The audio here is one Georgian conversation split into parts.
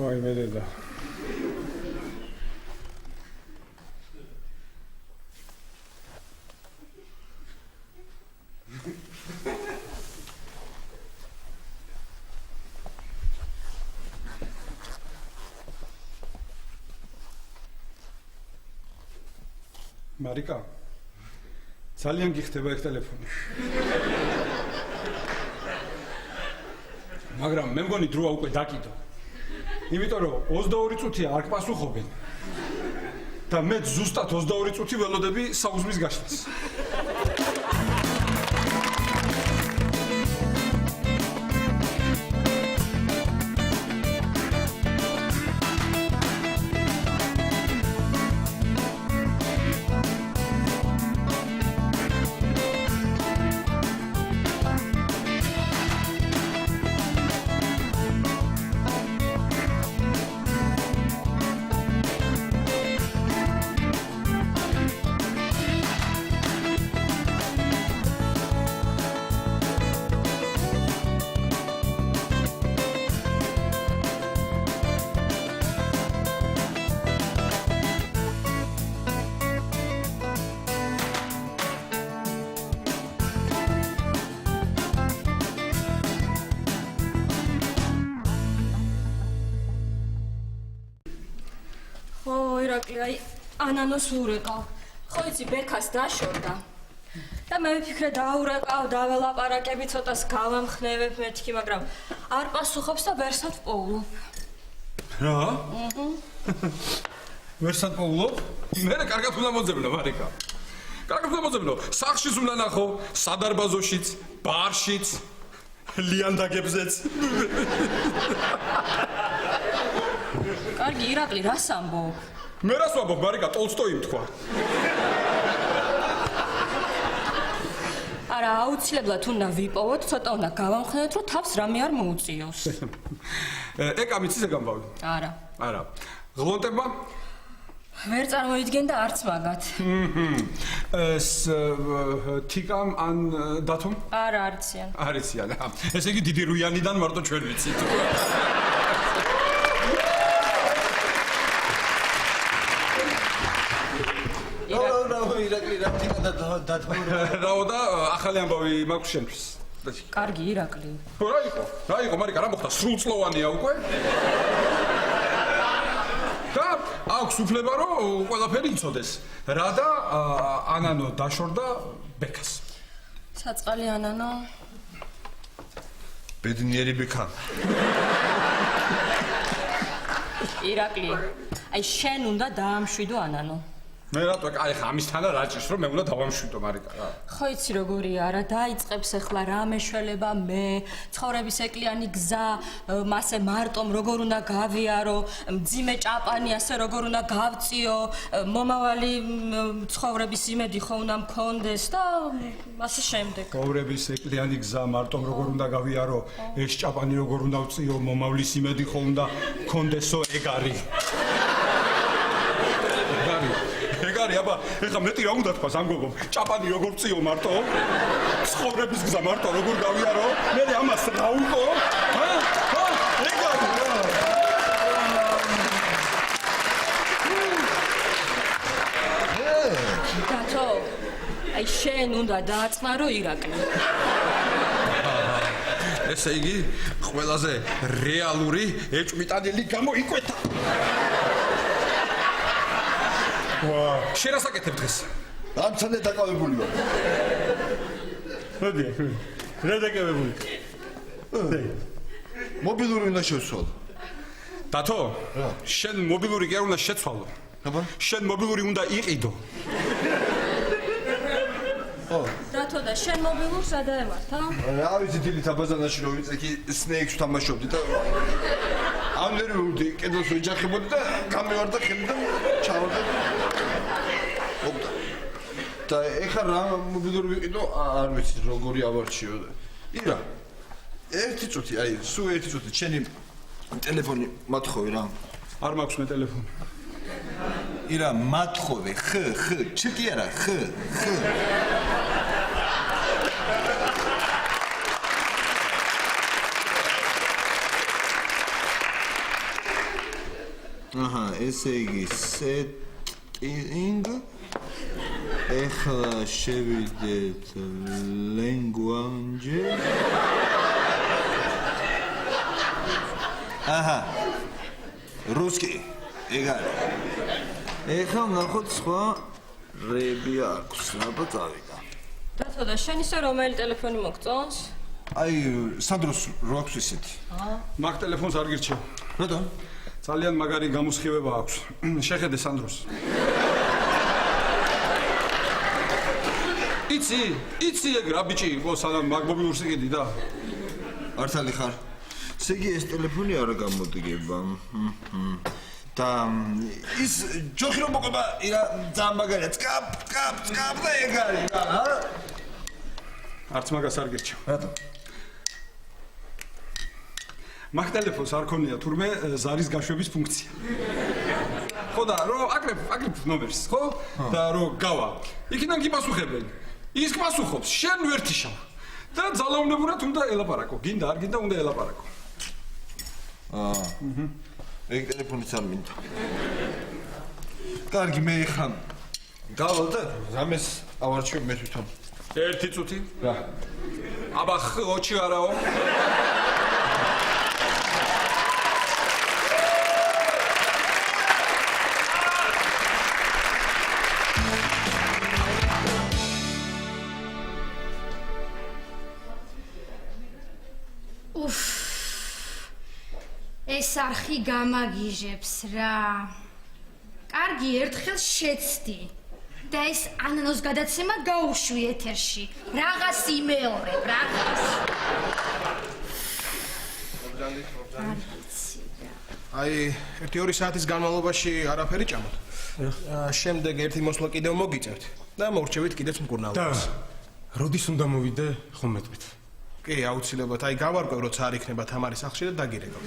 ვაი მე დედა. მარიკა, ძალიან გიხდება ეგ ტელეფონი. მაგრამ მე მგონი დროა უკვე დაკიდო. იმიტომ რომ 22 წუთია არ გპასუხობენ. და მე ზუსტად 22 წუთი ველოდები საუზმის გაშლას. ირაკლი, ანანოს ურეკავ. ხო იცი, ბექას დაშორდა. და მე ვიფიქრე დაურეკავ, დაველაპარაკები, ცოტას გავამხნევებ მეთქი, მაგრამ არ პასუხობს და ვერსად პოულობ. რა? ვერსად პოულობ? მე კარგად უნდა მოძებნო, მარიკა. კარგად უნდა მოძებნო. სახლშიც უნდა ნახო, სადარბაზოშიც, ბარშიც, ლიანდაგებზეც. კარგი, ირაკლი, რას ამბობ? მე რას ვამბობ, მარიკა, ტოლსტოიმ თქვა. არა, აუცილებლად უნდა ვიპოვოთ, ცოტა უნდა გავამხნევოთ, რომ თავს რამე არ მოუწიოს. ეკა მიცის ეგ ამბავი? არა. არა. ღლონტებმა? ვერ წარმოიდგენდა არც მაგათ. თიკამ ან დათომ? არა, არიციან. არიციან. ესე იგი დიდი რუიანიდან მარტო ჩვენ ვიცით. რაო და ახალი ამბავი მაქვს შენთვის. კარგი, ირაკლი. რა იყო, მარიკა, რა მოხდა? სრულწლოვანია უკვე? და აქვს უფლება, რომ ყველაფერი იცოდეს. რა და ანანო დაშორდა ბექას. საწყალი ანანო. ბედნიერი ბექა. ირაკლი, აი შენ უნდა დაამშვიდო ანანო. მე რატო აი ხა ამისთანა რაჭის რომ მე უნდა დავამშვიდო მარიკა რა. ხო იცი როგორია რა დაიწყებს ახლა რა მეშველება მე ცხოვრების ეკლიანი გზა მასე მარტომ როგორ უნდა გავიარო მძიმე ჭაპანი ასე როგორ უნდა გავწიო მომავალი ცხოვრების იმედი ხო უნდა მქონდეს და ასე შემდეგ. ცხოვრების ეკლიანი გზა მარტომ როგორ უნდა გავიარო ეს ჭაპანი როგორ უნდა ვწიო მომავლის იმედი ხო უნდა მქონდესო ეგ არის. ეგარი აბა ეხლა მეტი რა უნდა თქვას ამგობო ჭაპანი როგორ წიო მარტო ცხოვრების გზა მარტო როგორ გავიარო მე ამას რა უკო ჰა ეგარი დათო აი შენ უნდა დააწმარო ირაკლი. ესე იგი ყველაზე რეალური ეჭვმიტანილი გამოიკვეთა. შენ რას აკეთებ დღეს? ამცანე დაკავებული ვარ. მოდი, რა დაკავებული? მობილური უნდა შევცვალო. დათო, შენ მობილური კი არ უნდა შეცვალო. აბა, შენ მობილური უნდა იყიდო. დათო და შენ მობილურს ადაემართა? რა ვიცი დილით აბაზანაში რომ ვიწექი სნეიქს თამაშობდი და ამდენი ვურდი კედელს ვეჯახებოდი და გამევარდა ხელი და ჩავარდა. და ეხლა რა მობილური ვიყიდო არ ვიცი როგორი ავარჩიო. ირა ერთი წუთი აი სულ ერთი წუთი შენი ტელეფონი მათხოვე რა. არ მაქვს მე ტელეფონი. ირა მათხოვე ხ ჩიკი არა ხ აჰა, ესე იგი setting. ეხლა შევიდეთ language. აჰა. რუსკი. ეგ არის. ეხლა ნახოთ სხვა რები აქვს, აბა წავიდა. დათო და შენ ისე რომელი ტელეფონი მოგწონს? აი, სანდროს რო აქვს ისეთი. მაგ ტელეფონს არ გირჩევ. რატომ? ძალიან მაგარი გამოსხივება აქვს. შეხედე სანდროს. იცი ეგ რა ბიჭი იყო სანამ მაგ მობილურს იყიდი და მართალი ხარ? ესე იგი ეს ტელეფონი არ გამოდგება. და ის ჯოხი რომ მოყვება, ირა ძალიან მაგარია. წკაპ და ეგ არის რა. არც მაგას არ გირჩევ. რატომ? მაგ ტელეფონს არ ქონია თურმე ზარის გაშვების ფუნქცია. ხო და რო აკრებ ნომერს, ხო? და რო გავა. იქიდან გიპასუხებენ. ის გპასუხობს, შენ ვერ თიშავ. და ძალაუნებურად უნდა ელაპარაკო. გინდა არ გინდა უნდა ელაპარაკო. ეგ ტელეფონიც არ მინდა. კარგი, მე ხა გავალ და რამეს ავარჩიებ მე თვითონ. ერთი წუთი? რა? აბა ოჩი არაო? ეს არხი გამაგიჟებს რა. კარგი, ერთხელ შეცდი. და ეს ანანოს გადაცემა გაუშვი ეთერში. რაღაც იმეორებ, რაღაც. აი, 1-2 საათის განმავლობაში არაფერი ჭამოთ. შემდეგ ერთი მოსვლა კიდევ მოგიწევთ და მორჩევით კიდევ მკურნალობას. და როდის უნდა მოვიდე ხომ მეტყვით? კი, აუცილებლად. აი, გავარკვევ, როცა არ იქნება თამარის სახლში და დაგირეკავ.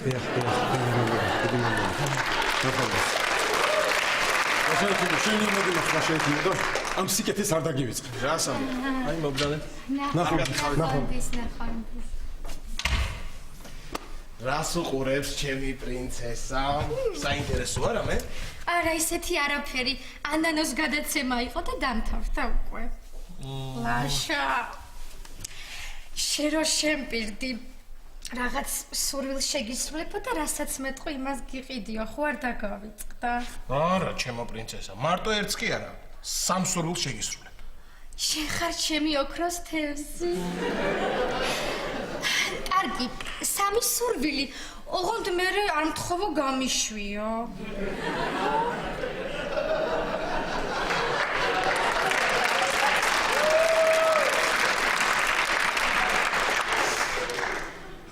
შენი მოდილა ხა შეიძლება და ამ სიკეთეს არ დაგივიწყე. რა სამი? აი, მოგდანეთ. ნახავთ. რას უყურებს ჩემი პრინცესა? საინტერესო არა მე? არა, ისეთი არაფერი. ანანოს გადაცემა იყო და დამთავრდა უკვე. ლაშა. შერო შემპირდი. რაღაც სურვილს შეგისრულებო და რასაც მეტყვი იმას გიყიდიო, ხო არ დაგავიწყდა? არა, ჩემო პრინცესა, მარტო ერთს კი არა. სამ სურვილს შეგისრულებ. შენ ხარ ჩემი ოქროს თევზი. კარგი, სამი სურვილი. ოღონდ მე არ მთხოვო გამიშვიო.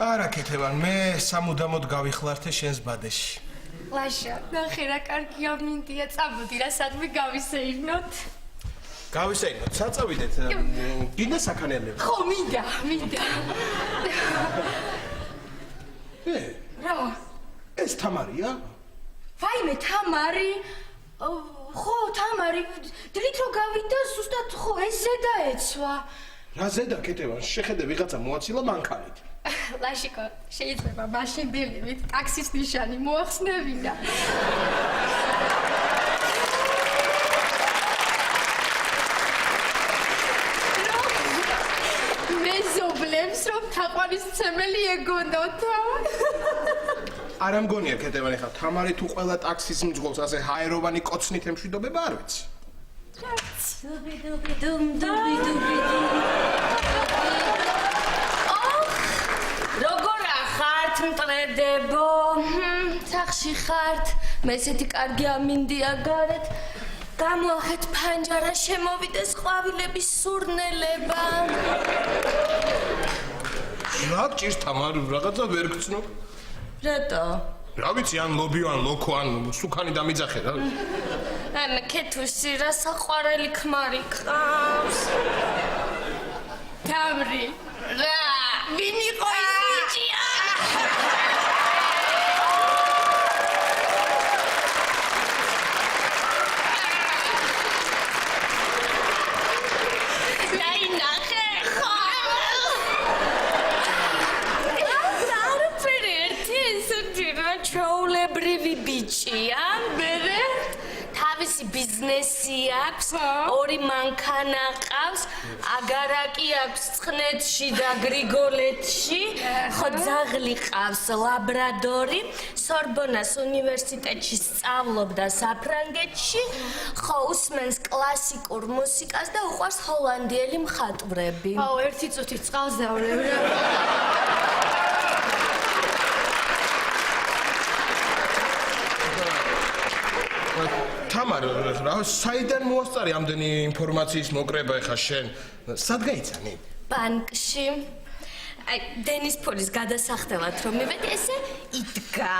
არა, კეთებან, მე სამუდამოდ გავიხლართე შენს ბადეში. ლაშა, ნახე რა კარგი ამინდია, წამოდი რა სადმე გავისეირნოთ. გავისეირნოთ, საწავიდეთ. გინდა საქანელები? ხო, მინდა. რა? ეს თამარია? ვაიმე, თამარი? ხო, თამარი. დრით რო გავიდა, ზუსტად ხო, ეს ზედა ეცვა. რა ზედა, კეთებან, შეხედე ვიღაცა მოაცილა მანქანით. ლაშიკო, შეიძლება მაშინ დილივით ტაქსის ნიშანი მოახსნევინა. მეზობლებს რომ თაყვანისმცემელი ეგონოთო. არა მგონია, კეთებან, ხა თამარი თუ ყველა ტაქსის მძღოლს ასე ჰაეროვანი კოცნით ემშვიდობება არ ვიცი. მტრედებო, სახში ხართ, მე ესეთი კარგი ამინდია გარეთ. გამოახეთ ფანჯარა, შემოვიდეს ყვავილების სურნელება. რა გჭირს თამარ, რაღაცა ვერ გწნობ? რატო? რა ვიცი, ან ლობიო, ან ლოქო, ან სუქანი დამიძახე რა. ან კეთუსი რა საყვარელი ქმარი ყავს. თამრი, რა, ვინ იყო ის ბიჭია? ბიჭია, მერე თავისი ბიზნესი აქვს, ორი მანქანა ყავს, აგარაკი აქვს წყნეთში და გრიგოლეთში, ხო ძაღლი ყავს ლაბრადორი, სორბონას უნივერსიტეტში სწავლობდა საფრანგეთში, ხო უსმენს კლასიკურ მუსიკას და უყვარს ჰოლანდიელი მხატვრები. აუ, ერთი წუთი წყალს დავრევ. თამარ, რა, საიდან მოასწარი ამდენი ინფორმაციის მოკრება ხა შენ? სად გაიცანი? ბანკში. აი, დენის ფულის გადასახდელად რომ მივედი, ესე იდგა.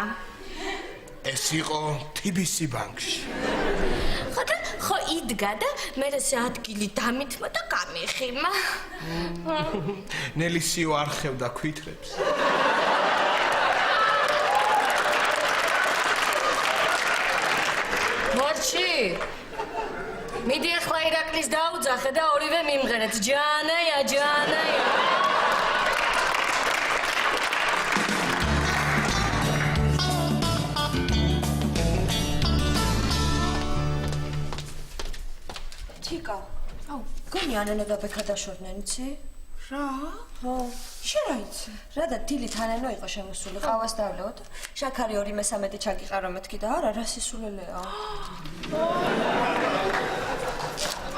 ეს იყო TBC ბანკში. ხო იდგა და მე ესე ადგილი დამითმა და გამიხიმა. ნელისიო არხევდა ქვითრებს. მორჩი. მიდი ახლა ირაკლის დაუძახე და ორივე მიმღერეთ. ჯანაია, ჯანაია. თიკა. აუ, გონი ანანა და ბექა დაშორდნენ, იცი? რა? ხო. შენ რა იცი? რა და დილით ანანო იყო შემოსული, ყავას დავლეო და შაქარი 2/3 ჩაგიყარო მეთქი და არა, რა სისულელეა.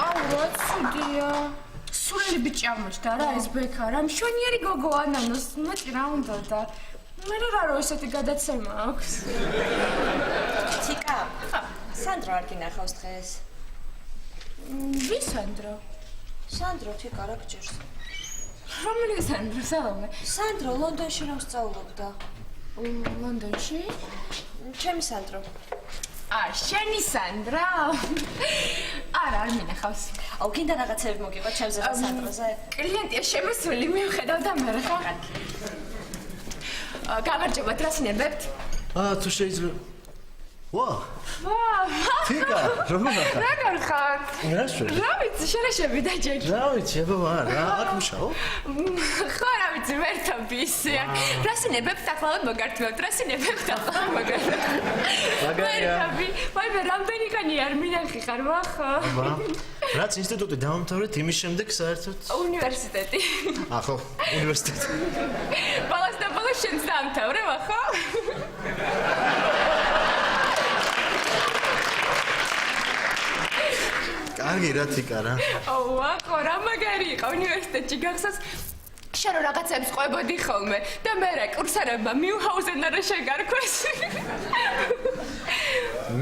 აუ, რა ცუდია. სულელი ბიჭი აღმოჩნდა რა ეს ბექა, რა მშვენიერი გოგო ანანოს, მეტი რა უნდა და მე რა რო ესეთი გადაცემა აქვს. თიკა. სანდრო არ გინახავს დღეს. ვის სანდრო? სანდრო თიკა რა გჭირს? რომელი სანდრო, სალომე? სანდრო ლონდონში რომ სწავლობდა. ლონდონში? ჩემი სანდრო. შენი სანდრა? არა, არ მინახავს. აუ, გინდა რაღაცები მოგიყვა ჩემზე და სანდროზე? კლიენტია შემოსული, მივხედავ და მე რა. გამარჯობა, დრასინებებთ? თუ შეიძლება. ვა! თიკა, როგორ ხარ? რა შე? რა ვიცი, შერაშები დაჯექი. რა ვიცი, აბა, რა აქ მუშაობ? ხო, რა ვიცი, ვერთობი ისე. დრასინებებთ ახლავე მოგართმევთ, დრასინებებთ ახლავე მოგართმევთ. მაგარია. ვაი, მე რამდენი ხანი არ მინახი ხარ, ვახო. აბა, რაც ინსტიტუტი დაამთავრეთ, იმის შემდეგ საერთოდ უნივერსიტეტი. ახო, უნივერსიტეტი. ბალას და ბალას შენც დაამთავრე, ვახო? კარგი რა თიკა რა. აუ, ახო, რა მაგარი იყო უნივერსიტეტში გახსოვს? შენ რო რაღაცებს ყვებოდი ხოლმე და მე რა კურსარებმა მიუჰაუზენ და რა შეგარქვეს.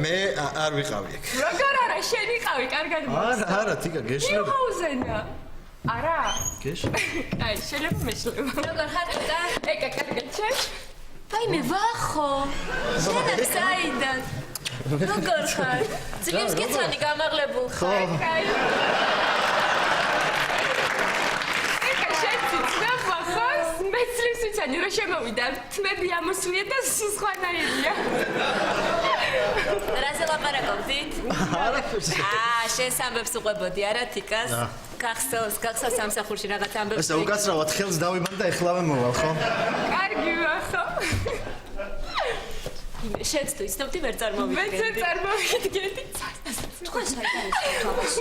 მე არ ვიყავი აქ. როგორ არა, შენ იყავი, კარგად მოს. არა, თიკა გეშლები. მიუჰაუზენა. არა? გეშლები. აი, შეიძლება მეშლება. როგორ ხარ თიკა? ეკა, კარგად შენ? ვაიმე, ვახო. შენ აქ საიდან? როგორ ხარ? ძლივს კიცანი გამაღლებულ ხარ. კაი. ეკა, შენ ციცნა ვახოს? მე ძლივს ვიცანი რომ შემოვიდა. თმები ამოსვლია და სხვანაირია. რაზე ლაპარაკობდით? არაფერს. შენ ამბებს უყვებოდი არა თიკას? გახსოვს სამსახურში რაღაც ამბებს. ესე უკაცრავად ხელს დავიბან და ეხლავე მოვალ, ხო? კარგი ვახო. შენც თუ იცნობდი ვერ წარმოვიდგენდი. მეც წარმოვიდგენდი. თქვენ საიდან ისწავლეს?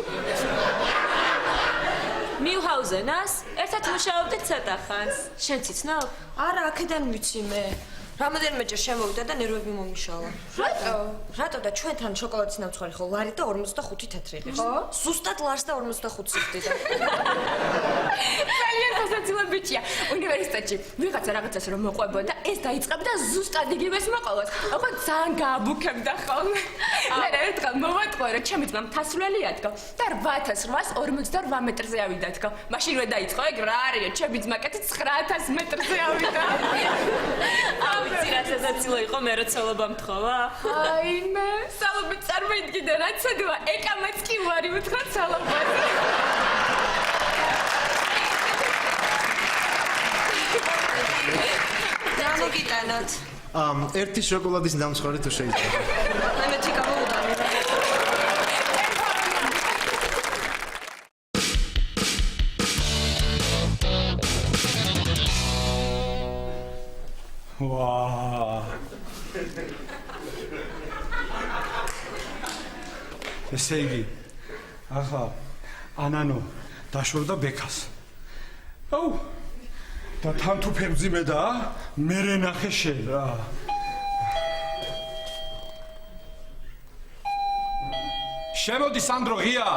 მიუჰაუზენას ერთად მუშაობდით ცოტა ხანს. შენც იცნობ? არა, აქედან ვიცი მე. რამოდენმეჯერ შემოვიდა და ნერვები მომიშალა. რატო? რატო და ჩვენთან შოკოლადის ნამცხვარი ხო ლარი და 45 თეთრი იყო. ხო? ზუსტად ლარს და 45 სიხდიდა. ძალიან სასაცილო ბიჭია. უნივერსიტეტში ვიღაცა რაღაცას რომ მოყვებოდა, ეს დაიწყებდა ზუსტად იგივეს მოყოლოს. აბა ძალიან გააბუქებდა ხოლმე. მე ერთხელ მოვატყუე რომ ჩემი ძმა მთასვლელი ადგა და 8848 მეტრზე ავიდა თქო. მაშინვე დაიწყო ეგ რა არისო, ჩემი ძმა კეთი 9000 მეტრზე ავიდა. ვიცი რა სასაცილო იყო მე როცელობა მთხოვა? აი მე სალობი წარმოიდგინე რა ცოდვა ეკამაც კი ვარი უთხრა სალობაზე. გამოგიტანოთ. ერთი შოკოლადის ნამცხვარი თუ შეიძლება. მე მე თიკა მოვუდანი. ვა ესე იგი, ახლა ანანო დაშორდა ბექას. აუ, და თან თუ ფერმძიმე და მერე ნახე შენ რა. შემოდი სანდრო ღია.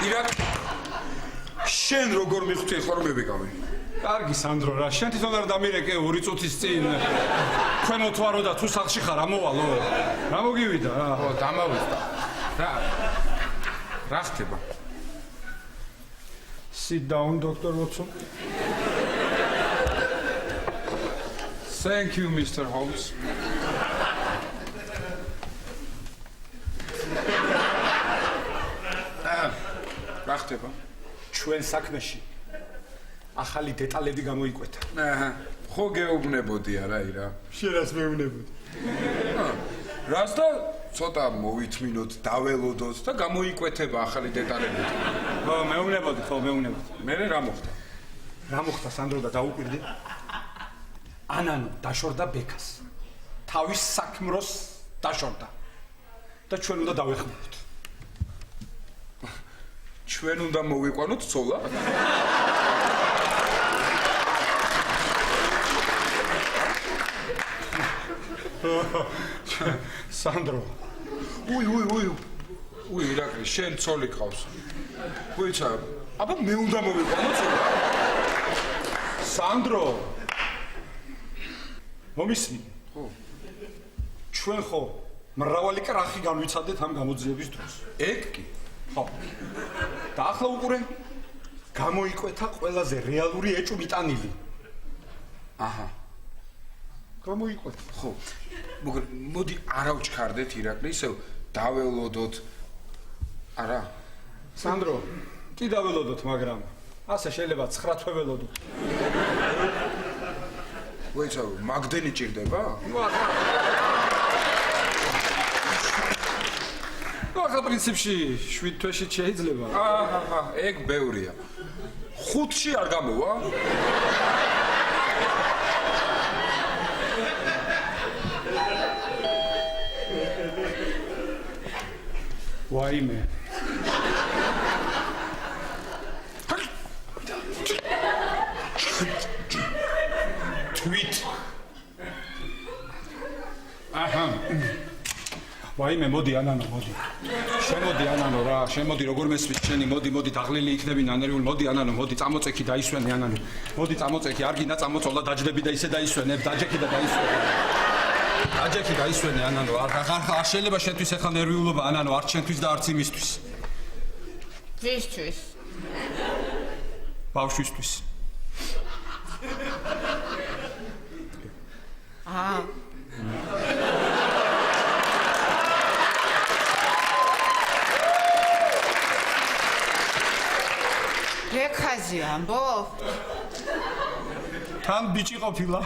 ირაკ შენ როგორ მიხვდი ხო რომ მებეკავი? კარგი სანდრო რა, შენ თვითონ არ დამირეკე 2 წუთის წინ. ქვემოთ ვარო და თუ სახლში ხარ, ამოვალო. რა მოგივიდა რა? ო, დამავიდა. რა ხდება? Sit down, Dr. Watson. Thank you, Mr. Holmes. რა ხდება? ჩვენ საქმეში ახალი დეტალები გამოიკვეთა. აჰა, ხო გეუბნებოდი არა ირა. შენაც მეუბნებოდი. რას და ცოტა მოვითმინოთ, დაველოდოთ და გამოიკვეთება ახალი დეტალები. ხო, მეუბნებოდი, ხო, მეუბნებოდი. მე რა მოხდა? რა მოხდა სანდრო და დაუკვირდი? ანანო დაშორდა ბექას. თავის საქმროს დაშორდა. და ჩვენ უნდა დავეხმაროთ. ჩვენ უნდა მოვიყვანოთ ცოლა? სანდრო. უი, ირაკლი, შენ ცოლი ყავს. ვიცა, აბა მე უნდა მოვიყვანო ცოლა. სანდრო. მომისმი? ხო. ჩვენ ხო მრავალი კრახი განვიცადეთ ამ გამოძიების დროს. ეგ კი. ხო. და ახლა უყურე გამოიკვეთა ყველაზე რეალური ეჭვმიტანილი. აჰა. გამოიკვეთა. ხო. მოდი არა ვჩქარდეთ ირაკლი, ისევ დაველოდოთ. არა. სანდრო, კი დაველოდოთ, მაგრამ ასე შეიძლება 9 თვეველოდოთ. ვეცა, მაგდენი ჭირდება? ახლა პრინციპში 7 თვეში შეიძლება. აჰა, ეგ ბევრია. 5-ში არ გამოვა? ვაიმე. თვით. აჰა. ვაიმე, მოდი ანანო, მოდი. შემოდი ანანო რა, შემოდი როგორ მესმის შენი, მოდი დაღლილი იქნები ნანერული, მოდი ანანო, მოდი წამოწექი დაისვენე ანანო. მოდი წამოწექი, არ გინდა წამოწოლა დაჯდები და ისე დაისვენებ, დაჯექი და დაისვენე. დაჯექი დაისვენე ანანო, არ შეიძლება შენთვის ახლა ნერვიულობა ანანო, არც შენთვის და არც იმისთვის. ვისთვის? ბავშვისთვის. აა ბექაზი ამბობ? თან ბიჭი ყოფილა.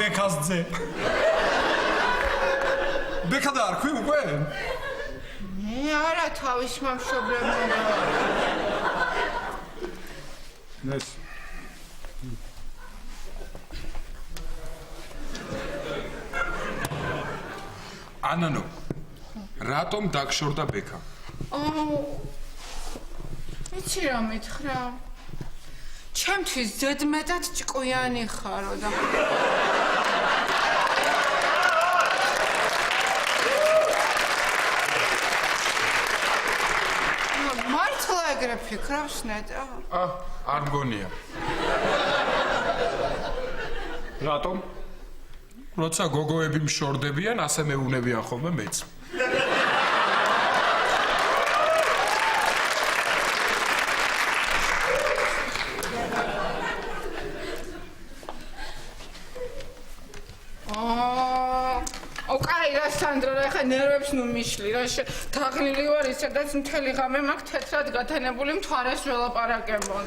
ბექას ძე. ბექა და არქვი უკვე? მე არა თავის მამშობლებმა. ნეს. ანანო, რატომ დაგშორდა ბექა? იცი რა მითხრა? ჩემთვის ზედმეტად ჭკვიანი ხარო და მართლა ეგრე ფიქრობს ნეტა? არ მგონია. რატომ? როცა გოგოები მშორდებიან, ასე მეუნებიან ხოლმე მეც. სანდრო რა ხა ნერვებს ნუ მიშლი რა დაღლილი ვარ ისედაც მთელი ღამე მაგ თეთრად გათენებული მთვარეს ველაპარაკებონ.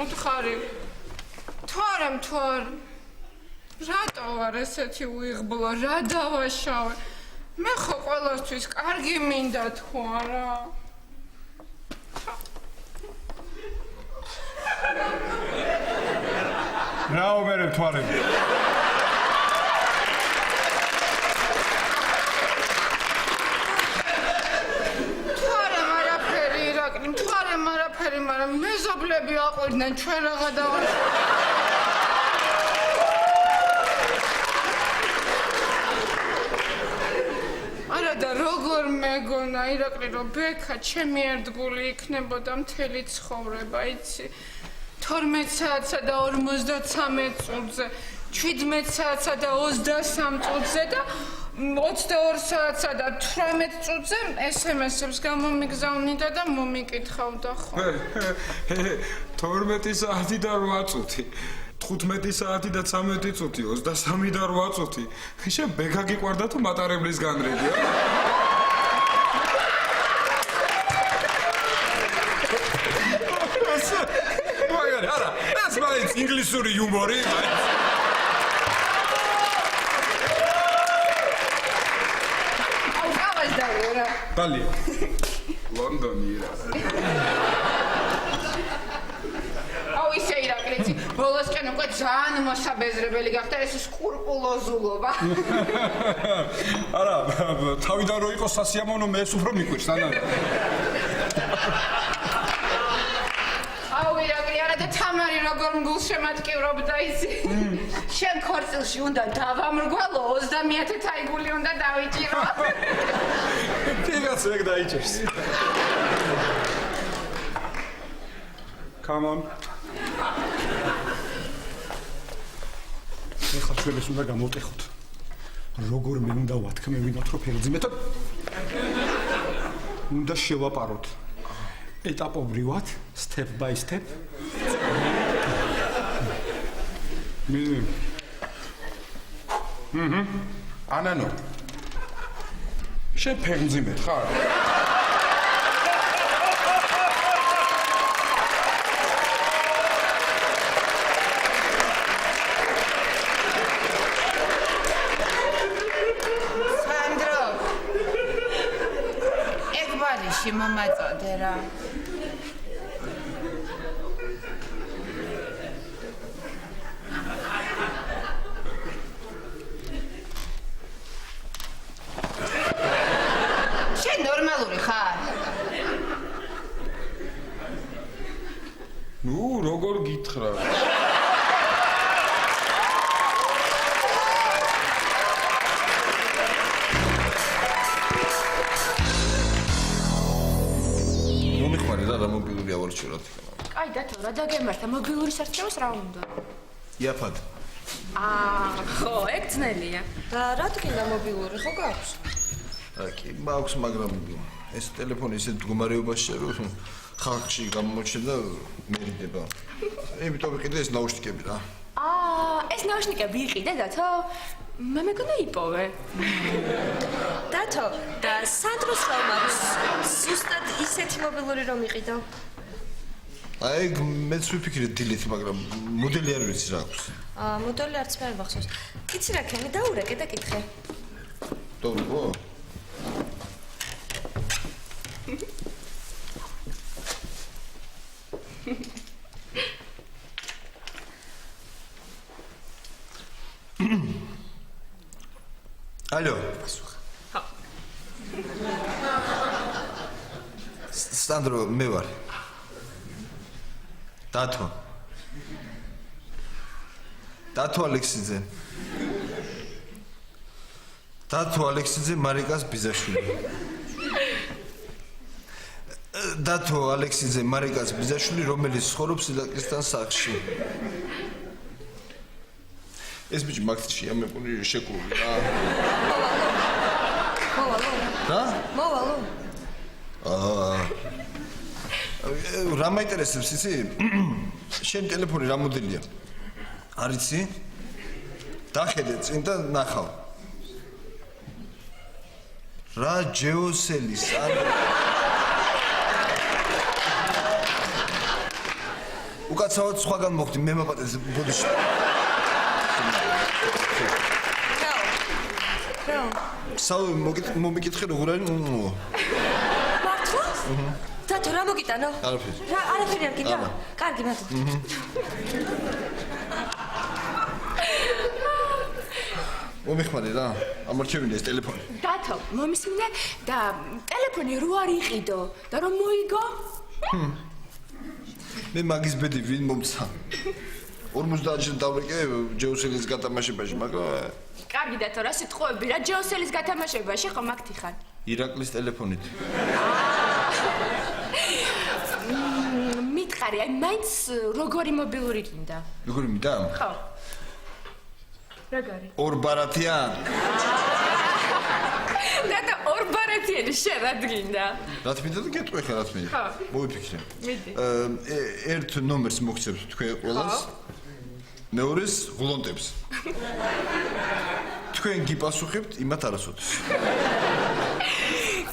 უთხარი. თوار. რატო ვარ ესეთი უიღბლო, რა დავაშავე? მე ხო ყველასთვის კარგი მინდა თუ არა? რა უბერებ თვალები? მთვარემ არაფერი, მაგრამ მეზობლები აყვირდნენ ჩვენ რაღა დავაშ. არა და როგორ მეგონა ირაკლი რომ ბექა ჩემი ერთგული იქნებოდა მთელი ცხოვრება, იცი? 12 საათსა და 53 წუთზე, 17 საათსა და 23 წუთზე და 22 საათსა და 18 წუთზე SMS-ებს გამომიგზავნიდა და მომიკითხავდა ხო. 12 საათი და 8 წუთი. 15 საათი და 13 წუთი, 23 და 8 წუთი. შენ ბექა გიყვარდა თუ მატარებლის განრიგია? მაგარი, არა, ეს მაინც ინგლისური იუმორი. Dali. ლონდონი რა. აუ ისე ირაკლიცი, ბოლოსკენ უკვე ძალიან მოსაბეზრებელი გახდა ეს სკრუპულოზულობა. არა, თავიდან რო იყოს სასიამოვნო მე უფრო მიყვირს, ანა. აუ ირაკლი, არა და თამარი როგორ მგულშემატკივრობდა ისი. შენ ქორწილში უნდა დავამრგვალო 20000 აიგული უნდა დავიჭირო. Ფიგაც ეგ დაიჭერს. Come on. ეხლა ჩვენ ეს უნდა გამოვტეხოთ. როგორ მე უნდა ვათქმევინოთ, რომ ფერძიმეთ უნდა შევაპაროთ. ეტაპობრივად, step by step. ანანო. შენ ფერმძიმეთ ხარ? სანდრო. ეგ ბალიში მომაწოდე რა. ნორმალური ხარ? ნუ როგორ გითხრა? მომიხმარე რა მობილური ავარჩივრად. აი დათო, რა დაგემართა მობილური სარჩევას რა უნდა? იაფად. ხო, ეგ ძნელია. და რა თქმა მობილური ხო გაქვს? კი, მაქვს, მაგრამ ეს ტელეფონი ისეთ მდგომარეობაშია, რომ ხალხში გამოჩნდა მერიდება. იმიტომ ვიყიდე ეს ნაუშნიკები რა. ეს ნაუშნიკები იყიდე დათო? მე მეგონა იპოვე. დათო, და სანდროს რა მაქვს? ზუსტად ისეთი მობილური რომ იყიდო. აი, მეც ვიფიქრე დილით, მაგრამ მოდელი არ ვიცი რა აქვს. მოდელი არც მე არ მახსოვს. იცი რა ქენი დაურეკე და კითხე. დოვრიკო? Алло. Сандро, მე ვარ. დათო. დათო ალექსიძე. დათო ალექსიძე მარიკას ბიზაშვილი. დათო ალექსიძე მარიკას ბიზაშვილი, რომელიც ცხოვრობს ილაკისთან სახლში. ეს ბიჭი მაგთში ამებული შეკრული რა. მოვალო. რა? მოვალო. რა მაინტერესებს იცი? შენ ტელეფონი რა მოდელია? არ იცი? დახედე წინ და ნახავ. რა ჯეოსელის ან უკაცრავად სხვაგან მოხდი მე მაპატეს ბოდიში. რა მომიკითხე როგორ არის? მართლა? დათო რა მოგიტანო? არაფერი. არაფერი არ გიტანო? კარგი მადლობა. მომიხმარე რა. ამორჩევინე ეს ტელეფონი. დათო, მომისმინე და ტელეფონი რო არ იყიდო და რომ მოიგო? მე მაგის ბედი ვინ მომცა? 50-ში დავიკე ჯეოსელის გათამაშებაში, მაგრამ კარგი დათო, რა სიტყვები რა ჯეოსელის გათამაშებაში ხო მაგთიხარ? ირაკლის ტელეფონით. მითხარი, აი მაინც როგორი მობილური გინდა? როგორი მინდა? ხო. როგორი? ორბარათიან. და ორბარათიანი შენ რა გინდა? რაც მინდა და გეტყვი ხა რაც მინდა. ხო. მოვიფიქრე. მიდი. ერთ ნომერს მოგცემთ თქვენ ყველას. მეორეს ვლონტებს. თქვენ გიპასუხებთ იმათ არასოდეს.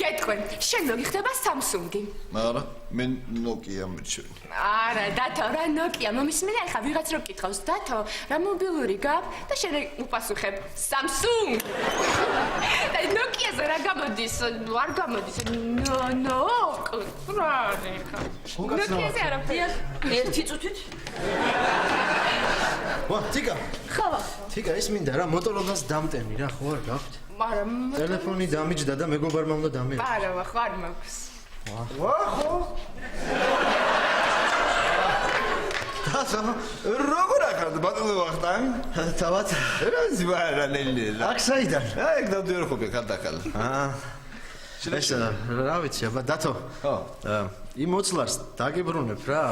გეტყვი, შენ მოგიხდება Samsung-ი. არა, მე Nokia მერჩევი. არა, დათო, რა Nokia, მომისმინე ახლა ვიღაც რო კითხავს, დათო, რა მობილური გაქვს და შენ უპასუხებ Samsung. და Nokia-ზე რა გამოდის? არ გამოდის. ნო, რა არის ხა? Nokia-ზე არაფერი. ერთი წუთით? ვა, თიკა. ხო. თიკა, ის მინდა რა, Motorola-ს დამტენი რა, ხო არ გაქვთ? არა, ტელეფონი დამიჯდა და მეგობარმა უნდა დამეჭდა. არა, ხო არ მაქვს. ვა, ხო? დასა, როგორ ახალ ბატონო ვახტანგ? თავად რა ზვარანელი რა. აქ საიდან? აი, გადავდიოდი ხო ბეკანდაკალ. ეს რა ვიცი, აბა დათო. ხო. იმ მოცლარს დაგიბრუნებ რა.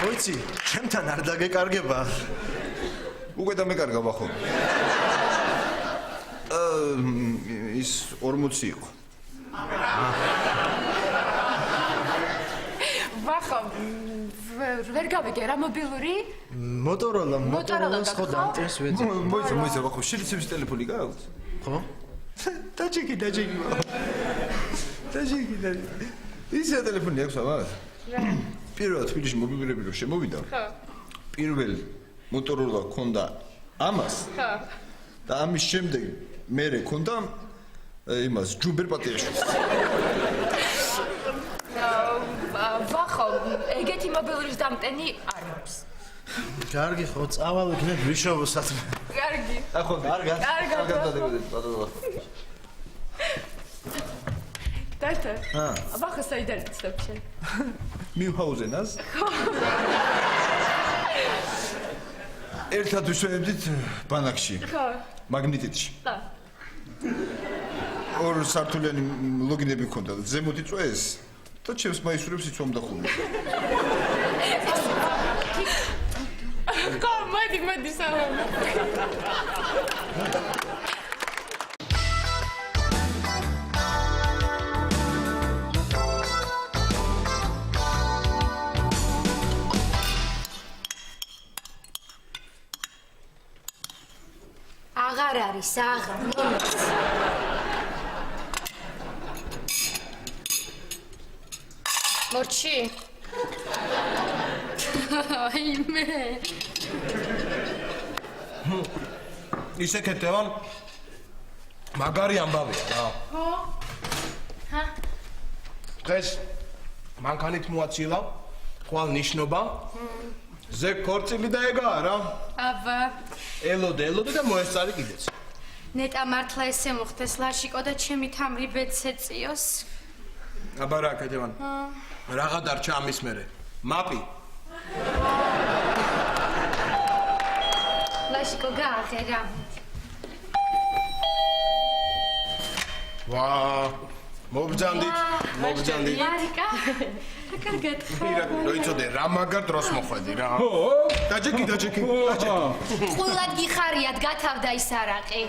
ვიცი, ჩემთან არ დაგეკარგება. უკვე დამეკარგა ხო? ის 40 იყო. ვახო, ვერ გავიგე რა მობილური? Motorola-ს ხო დამტენს ვეძებ. მოიცა ხო, შედიცების ტელეფონი გაქვს? ხო? დაჭიკი. ის ტელეფონი აქვს ამას? პირველად თბილისში მობილურები რო შემოვიდა. ხო. პირველი Motorola ქონდა ამას. ხო. და ამის შემდეგ მე ქონდა იმას ჯუბერ პატიაშვილს. ვახო, ეგეთი მობილურის დამტენი არ მაქვს. კარგი ხო, წავალიქნებ ვიშოვოსაც. კარგი. ახო, კარგად. კარგად. ბატონო. დათო. ვახო, საიდან იცნობ შენ? მიუჰაუზენას. ერთად ვისვენებდით ბანაკში. ხო. მაგნიტიტში. ხო. ორ სართულიანი ლოგინები მქონდა და ზემოთ იწვეს და ჩემს მაისურებს იცვამდა ხოლმე. ხო, მოდი საუბრობ. აღარ არის, აღარ. მორჩი? აი მე. ისე კეთებან მაგარი ამბავია რა. ხო? ჰა? დღეს მანქანით მოაცილა, ხვალ ნიშნობა. ზე ქორწილი და ეგაა რა. აბა, ელოდე და მოესწარი კიდეც. ნეტა მართლა ესე მოხდეს ლაშიკო და ჩემი თამრი ბედს ეწიოს. აბა რა კეთებან. რაღა დარჩა ამის მერე. მაპი. ლაშიკო გააღერა. ვა, მობძანდით. მარიკა. კარგად ხო? როიცოდე რა მაგარ დროს მოხვედი რა. დაჯექი. ყულად გიხარიათ გათავდა ის არაყი.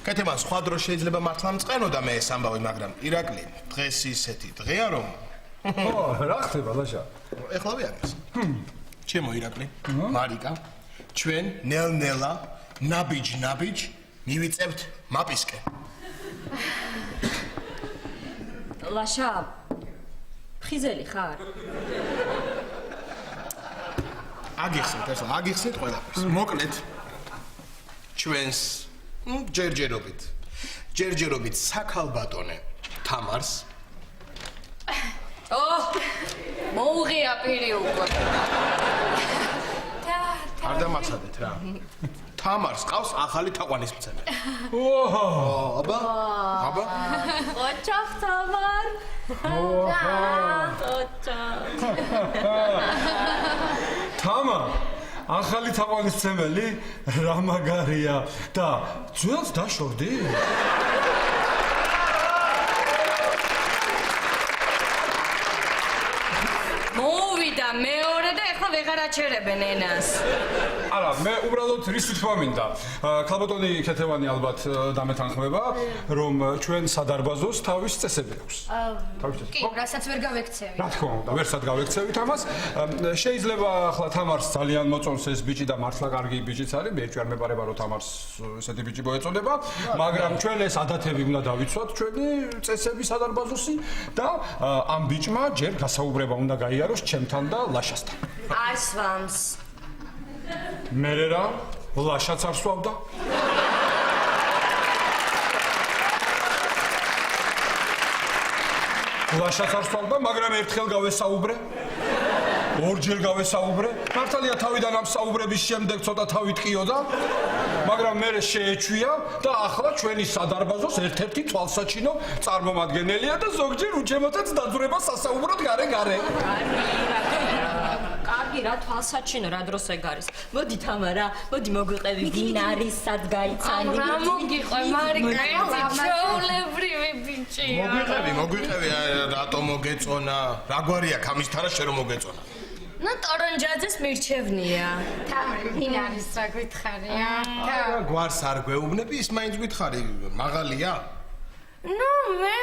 კეთებან სხვა დროს შეიძლება მართლა მწყენო და მე ეს ამბავი, მაგრამ ირაკლი დღეს ისეთი დღეა რომ ო, რა ხდება ლაშა? ეხლა ვიარეს. ჩემო ირაკლი, მარიკა, ჩვენ ნელ-ნელა ნაბიჯ მივიწევთ მაპისკენ. ლაშა, ხიზელი ხარ? აგიხსნით ეს აგიხსნით ყველაფერს მოკლედ ჩვენს ჯერჯერობით საქალბატონე თამარს მოუღია პირი უკვე. არ დამახსადეთ რა თამარს ყავს ახალი თაყვანისმცემელი აბა ოჩახ თამარ თამა ახალი თაყვანისმცემელი რა მაგარია და ძველს დაშორდი? მოვიდა მეორე და ეხლა ვეღარ აჩერებენ ენას. არა, მე უბრალოდ რის თქმა მინდა. ქალბატონი ქეთევანი ალბათ დამეთანხმება, რომ ჩვენ სადარბაზოს თავის წესები აქვს. კი, რასაც ვერ გავექცევი. რა თქმა უნდა, ვერსად გავექცევით ამას. შეიძლება ახლა თამარს ძალიან მოწონს ეს ბიჭი და მართლა კარგი ბიჭიც არის. მე ჯერ მეპარება რომ თამარს ესეთი ბიჭი მოეწოდება, მაგრამ ჩვენ ეს ადათები უნდა დავიცვათ, ჩვენი წესები სადარბაზოსი და ამ ბიჭმა ჯერ გასაუბრება უნდა გაიაროს ჩემთან და ლაშასთან. არ სვამს. მე რა ლაშაც არ სვავდა? ლაშაც არ სვავდა, მაგრამ ერთხელ გავესაუბრე. ორჯერ გავესაუბრე. მართალია თავიდან ამ საუბრების შემდეგ ცოტა თავი ტკიოდა, მაგრამ მე შეეჩვია და ახლა ჩვენი სადარბაზოს ერთ-ერთი თვალსაჩინო წარმომადგენელია და ზოგჯერ უჩემოთაც დაძვრება სასაუბროდ გარე-გარე. კარგი რა თვალსაჩინო რა დროს ეგ არის. მოდი თამარა, მოდი მოგვიყევი ვინ არის, სად გაიცანი. რა მოგიყვე, მარიკა, ჩაოლებრივი ბიჭია. მოგვიყევი, რატო მოგეწონა? რა გვარი აქვს ამის თარა შე რომ მოგეწონა? ნუ ტორონჯაძეს მირჩევნია. თამარი, ვინ არის რა გითხარია? გვარს არ გვეუბნები, ის მაინც გითხარი, მაღალია? ნუ მე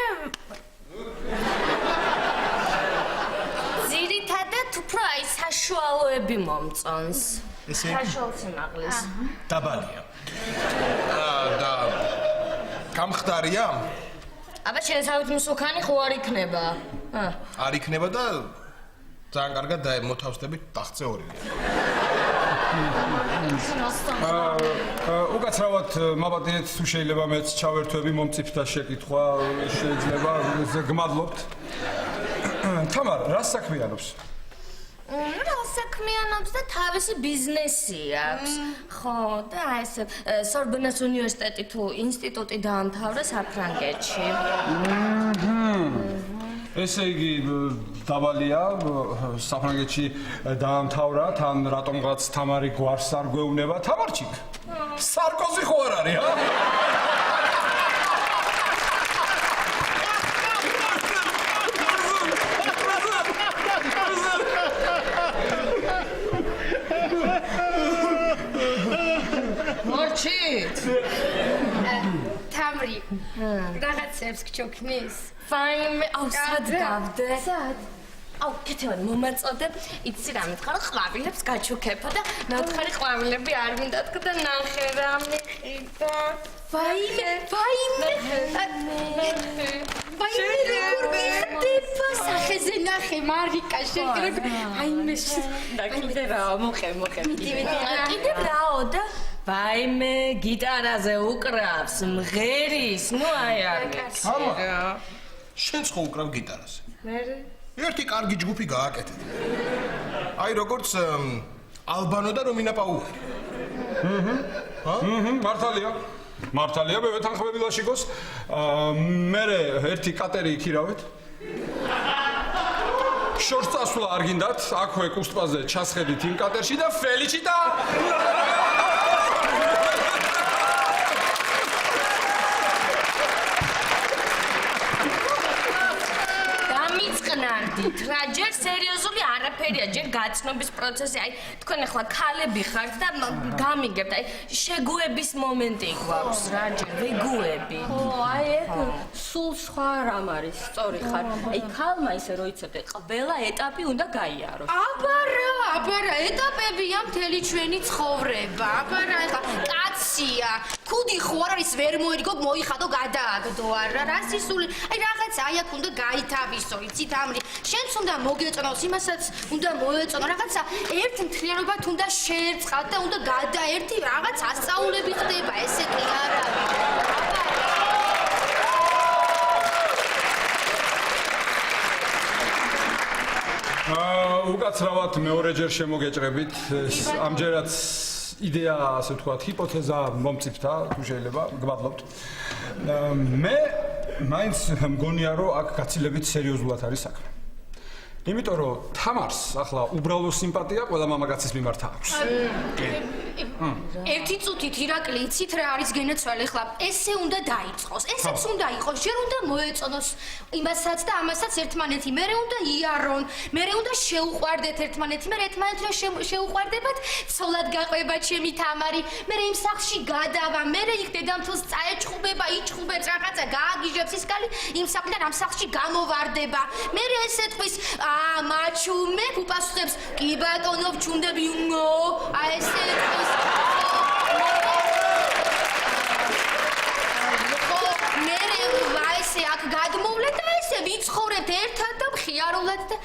ძირითადად უფრო აი საშუალოები მომწონს. ესე საშუალო სიმაღლის. დაბალია. და გამხდარია? აბა შენსავით მსუქანი ხო არ იქნება? არ იქნება და ძალიან კარგად მოთავსდებით ტახტზე ორივე. უკაცრავად მაბადეთ თუ შეიძლება მეც ჩავერთვები მომწიფდა შეკითხვა შეიძლება გმადლობთ. თამარ, რა საქმიანობს? რა საქმიანობს და თავისი ბიზნესი აქვს. ხო, და ესე სორბონას უნივერსიტეტი თუ ინსტიტუტი დაამთავრა საფრანგეთში. ესე იგი დაბალია საფრანგეთში დაამთავრა, თან რატომღაც თამარი გვარს არ გვეუბნება თამარჩიკ? სარკოზი ხო არ არის, ა? მოჩით? თამრი, რაღაცებს გჩოქნის? ვაიმე, აუ სად გავდე? სად? აუ კეთევანი მომაწოდე, იცი რა მეთქარ, ყვავილებს გაჩუქებო და ნათხარი ყვავილები არ მინდა თქო და ნახე რა მიყიდა. ვაიმე. როგორ მიხდება სახეზე ნახე მარიკა შეგრებ. აიმე. და კიდე რა, მოხე. კიდე რაო და ვაიმე, გიტარაზე უკრავს, მღერის, ნუ აი არის. აბა. შენც ხო უკრავ გიტარაზე? მე ერთი კარგი ჯგუფი გააკეთეთ. აი როგორც ალბანო და რომინა პაუერი. მართალია, მე ვეთანხმები ლაშიკოს. მე ერთი კატერი იქირავეთ. შორს წასვლა არ გინდათ, აქვე კუსტპაზე ჩასხედით იმ კატერში და ფელიჩიტა! გამიწყნარდით რა, ჯერ სერიოზული არაფერია, ჯერ გაცნობის პროცესი, აი თქვენ ახლა ქალები ხართ და გამიგებთ, აი შეგუების მომენტი გვაქვს რა, ჯერ ვეგუები. ხო, აი ეგ სულ სხვა რამ არის, სწორი ხარ. აი ქალმა ისე რო იცოდე, ყველა ეტაპი უნდა გაიაროს. აბა რა, ეტაპებია მთელი ჩვენი ცხოვრება. აბა რა, ეხლა კაცია, ქუდი ხო არ არის, ვერ მოიგო, მოიხადო, გადააგდო არა, რა სისული. აი რაღაც რაღაც აი აქ უნდა გაითავისო, იცით ამრი. შენც უნდა მოგეწონოს, იმასაც უნდა მოეწონო, რაღაცა ერთ მთლიანობად უნდა შეერწყათ და უნდა გადაერთი რაღაც ასწაულები ხდება, ესე კი არ არის. უკაცრავად მეორეჯერ შემოგეჭრებით. ამჯერად იდეა, ასე ვთქვათ, ჰიპოთეზა მომწიფდა, თუ შეიძლება, გმადლობთ. მე მაინც მგონია, რომ აქ გაცილებით სერიოზულად არის საქმე. იმიტომ რომ თამარს ახლა უბრალო სიმპათია ყველა მამაკაცის მიმართ აქვს. ერთი წუთით ირაკლი იცით რა არის გენაცვალე ხლა ესე უნდა დაიწყოს ესეც უნდა იყოს ჯერ უნდა მოეწონოს იმასაც და ამასაც ერთმანეთი მერე უნდა იარონ მერე უნდა შეუყვარდეთ ერთმანეთი მერე ერთმანეთს შეუყვარდებათ ცოლად გაყვება ჩემი თამარი მერე იმ სახლში გადავა მერე იქ დედამთილს წაეჭხუბება იჭხუბებს რაღაცა გააგიჟებს ის კალი იმ სახლიდან ამ სახლში გამოვარდება მერე ესე თქვის მაჩუმე უპასუხებს კი ბატონო ვჩუნდები აი ესე თქვის მერე ვაისე აქ გადმოვლე და ესე ვიცხოვრებთ ერთად და მხიარულად და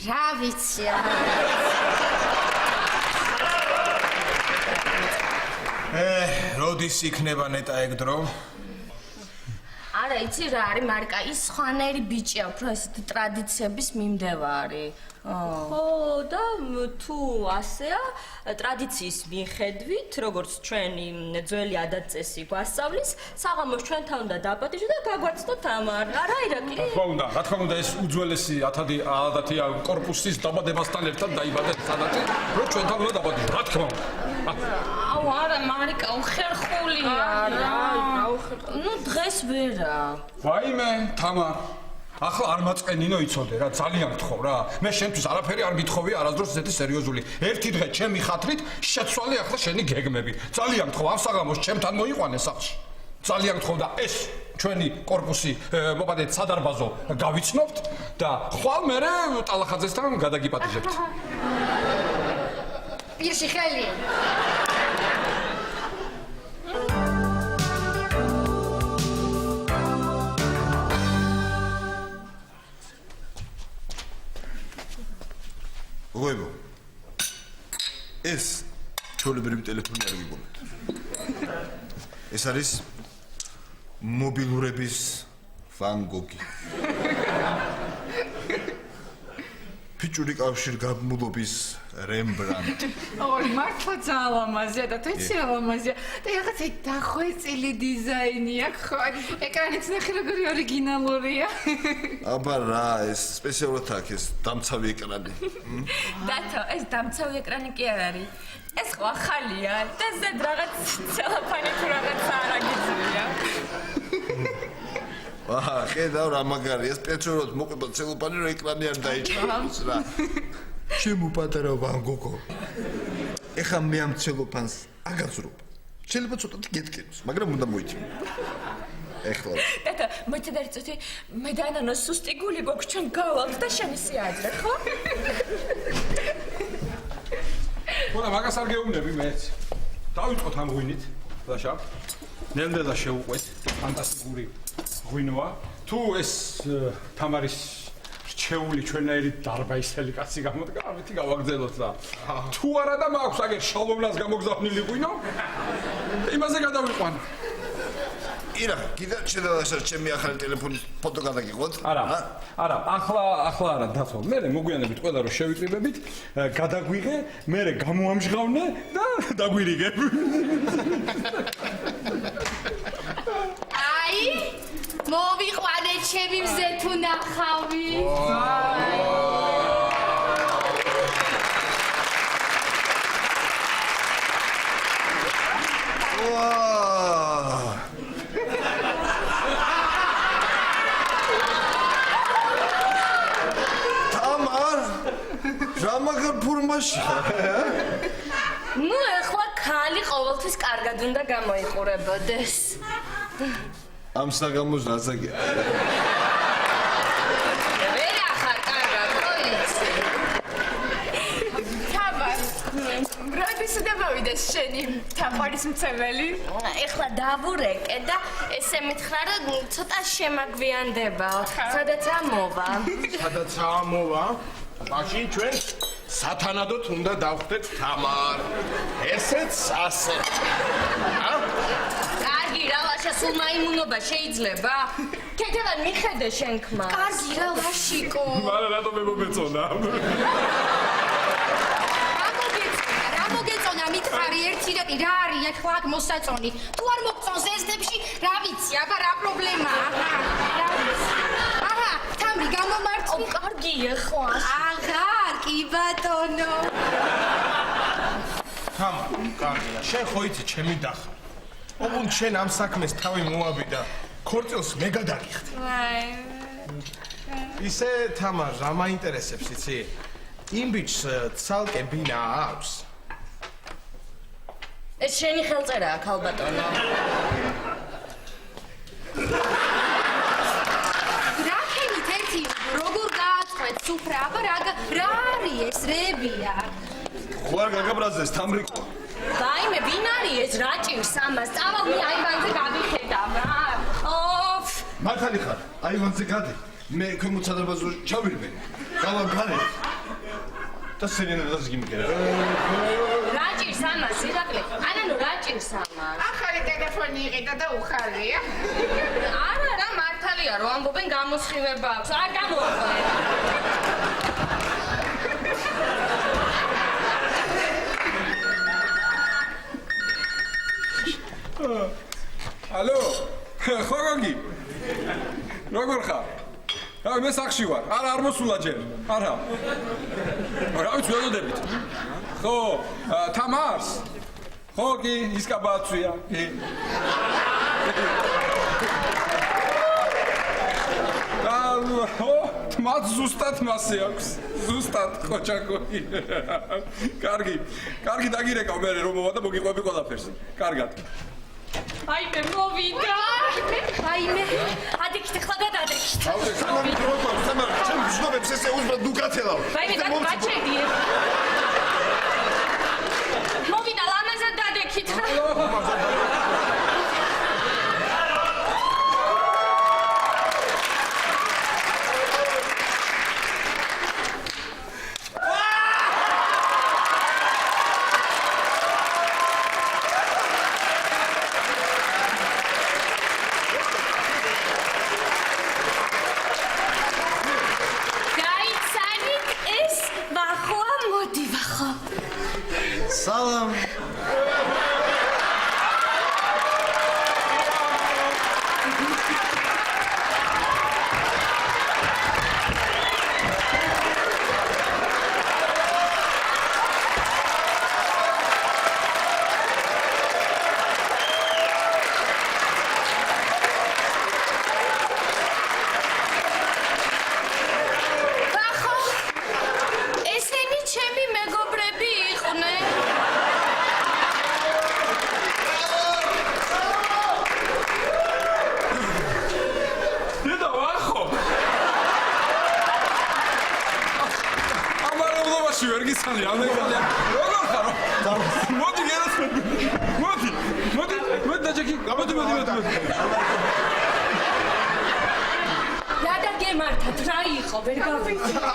რა ვიცი როდის იქნება ნეტა ეგ დრო? არა, იცი რა არის მარკა, ის სხვანაირი ბიჭია, უფრო ესეთი ტრადიციების მიმდევარი. ხო, და თუ ასეა, ტრადიციის მიხედვით, როგორც ჩვენი ძველი ადათ-წესი გვასწავლის, საღამოს ჩვენთან უნდა დაპატიჟო და გაგვაცნო თამარი. არა, ირაკლი? რა თქმა უნდა, ეს უძველესი ადათია კორპუსის დაბადებასთან ერთად დაიბადა ეს ადათი, რომ ჩვენთან უნდა დაპატიჟო. რა თქმა უნდა. აუ, არა, მარიკა, უხერხულია რა. ნუ დღეს ვერა. ვაიმე, თამარ. ახლა არ მაწყენინო იცოდე რა, ძალიან გთხოვ რა. მე შენთვის არაფერი არ გითხოვი, არასდროს ესეთი სერიოზული. ერთი დღე ჩემი ხათრით შეცვალე ახლა შენი გეგმები. ძალიან გთხოვ, ამ საღამოს ჩემთან მოიყვანე სახლში. ძალიან გთხოვ და ეს ჩვენი კორპუსი, მოგადეთ სადარბაზო გავიცნობთ და ხვალ მერე ტალახაძესთან გადაგიპატიჟებთ. პირში ხელი. გოებო ეს ჩოლებრივი ტელეფონი არ გიგონებთ ეს არის მობილურების ვან გოგი ფიჭური კავშირგაბმულობის რემბრანდტი ორი მართლა ძალიან ლამაზია და თეცი რა ლამაზია და რაღაც ეგ დახვეწილი დიზაინი აქვს ხო ეკრანიც ნახე როგორი ორიგინალურია აბა რა ეს სპეციალურად აქვს ეს დამცავი ეკრანი დათო ეს დამცავი ეკრანი კი არ არის ეს ხო ახალია და ზედ რაღაც ცელოფანი თუ რაღაც არ აგიძლია ხედავ რა მაგარია სპეციალურად მოყვება ცელოფანი რომ ეკრანი არ დაიჭროს რა ჩემო პატარა ვან გოგო ეხა მე ამ ცელოფანს აგაზრობ შეიძლება ცოტათი გეტკენოს მაგრამ უნდა მოიწმინო ეხლა დათო მოიცა და წუთი მე და ანანოს სუსტი გული გვაქვს ჩვენ გავალთ და შენი სიაძრე ხო ხოდა მაგას არ გეუბნები მეც დავიწყოთ ამ ღვინით დაშა ნელ-ნელა შევუყვეთ ფანტასტიკური ღვინოა თუ ეს თამარის რჩეული ჩვენაირი დარბაისელი კაცი გამოდგა ამითი გავაგზავნოთ და თუ არა და მაქვს აგერ შალომლას გამოგზავნილი ღვინო იმაზე გადავიყვან ირა კიდე შედავაშარ ჩემი ახალი ტელეფონის ფოტო გადაგიღოთ არა ახლა არა დათო მე მოგვიანებით ყველა რო შევიკრიბებით გადაგვიღე მე გამოამჟღავნე და დაგვირიგე აი მოვიყვანე ჩემი მზე თუ ნახავი რამაგარ ფორმაში ნუ ეხლა ქალი ყოველთვის კარგად უნდა გამოიყურებოდეს ამ საგამოს რაზაგია ვერ ახარ კარგად ხო იცი თამარ როდის სულ მოვიდეს შენი თაყვანის მცემელი. ეხლა დავურეკე და ესე მითხრა რომ ცოტა შემაგვიანდება. სადაცაა მოვა? სადაცაა მოვა? მაშინ ჩვენ სათანადოდ უნდა დავხვდეთ თამარ. ესეც ასე. კარგი რა ლაშა სულ მაიმუნობა შეიძლება? ქეთევან მიხედე შენ ქმარს. კარგი რა ლაშიკო. მარა რატო მე მომეწონა? რა მოგეწონა მითხარი ერთი რატი რა არის ახლა აქ მოსაწონი თუ არ მოგწონს ესდებში რა ვიცი აბა რა პრობლემაა რა ვიცი აჰა თამბი გამომართვი კარგი ეხლა. აღარ კი ბატონო თამარ, კარგია. შენ ხო იცი ჩემი დახარ. ოღონდ შენ ამ საქმეს თავი მოაბი და ქორწილს მე გადაგიხდი. ისე თამარ, რა მაინტერესებს იცი? იმ ბიჭს ცალკე ბინა აქვს. ეს შენი ხელწერაა ქალბატონო. რა ქენით ერთი როგორ გააწყვეთ სუფრა აბა რა არის ეს რებია ხო არ გაგაბრაზდეს თამრიკო. დაიმე ვინ არის ეს რა ჭირს ამას? წავალ აივანზე გავიხედავ რა. ოფ მართალი ხარ? აივანზე გადი. მე ქვემოცადებას ჩავირბე. გავაგანეთ. და სერენადას გიმგერა. რა ჭირს ამას ირაკლი? ანანო რა ჭირს ამას? ახალი ტელეფონი იყიდა და უხარია. არა რა მართალია რომ ამბობენ გამოსხივება აქვს. არ გამოყვე. ალო, ხო გოგი? როგორ ხარ? მე სახში ვარ. არ მოსულა ჯერ. არა. რა ვიცი ველოდებით. ხო, თამარს. ხო კი, ის კაბაცია. ხო, მათ ზუსტად მასე აქვს. ზუსტად ხოჭაკოი. კარგი დაგირეკავ მე რომ მოვა და მოგიყვები ყველაფერს. კარგად. აიმე მოვიდა. აიმე. ადიქით ხლა გადადექით. თამარ, ჩემ ბრძნობებს ესე უბრალოდ დუკათელავ. აიმე გაჩედი. მოვიდა ლამაზად დადექით. სალამ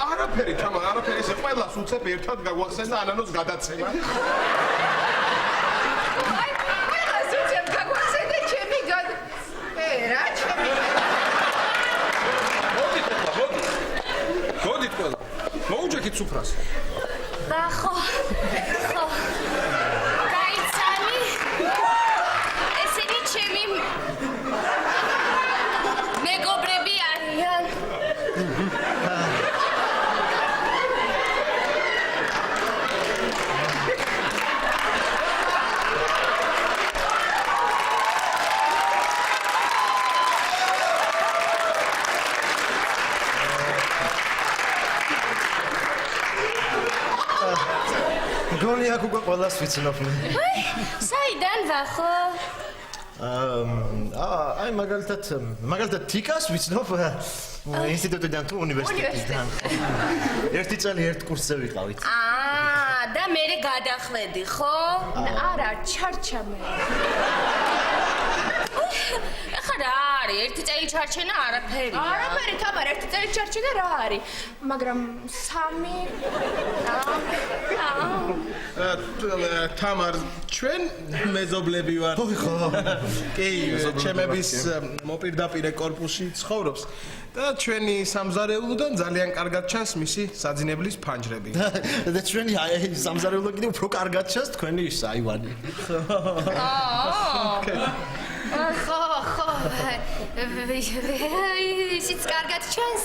არაფერი თამარ, არაფერი ესე ყველას უცებ ერთად გაგვახსენდა ანანოს გადაცემა. აი, ყველას უცებ გაგვახსენდა ჩემი რა ჩემი. მოდით ყველა. მოუჯექით სუფრას. ხო. გაიცანი. ესენი ჩემი მეგობრები არიან. გონი აქ უკვე ყველას ვიცნობ მე. საიდან ვახო? აი მაგალითად თიკას ვიცნობ ინსტიტუტიდან თუ უნივერსიტეტიდან. ერთი წელი ერთ კურსზე ვიყავით. და მე გადახვედი, ხო? არა, ჩარჩა მე. ეხლა რა არის? ერთი წელი ჩარჩენა არაფერია. არაფერი, თამარ, ერთი წელი ჩარჩენა რა არის? მაგრამ 3 თამარ, ჩვენ მეზობლები ვართ. ხო. კი, ჩემების მოპირდაპირე корпуსში ცხოვრობს და ჩვენი სამზარეულოდან ძალიან კარგად ჩანს მისი საძინებლის ფანჯრები. და ჩვენი სამზარეულო კიდე უფრო კარგად ჩანს თქვენი აივანი. ხო. ისიც კარგად ჩანს.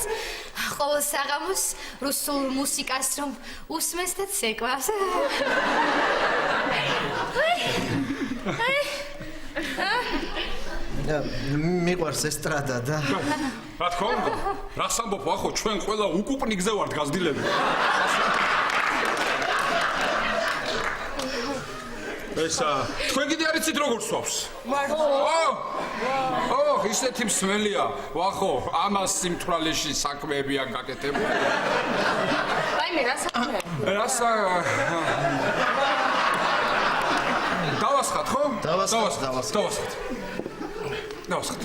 ყოველ საღამოს რუსულ მუსიკას რომ უსმენს და ცეკვავს. მიყვარს ესტრადა და რა თქმა უნდა, რას ამბობ, ახო, ჩვენ ყველა უკუპნიგზე ვართ გაზრდილები. ესა, თქვენ კიდე არიცით როგორ სვავს? ისეთი მსმელია, ვახო, ამას სიმთვრალეში საქმეებია გაკეთებული. რაიმე რა საქმეა? დავასხათ, ხო? დავასხათ.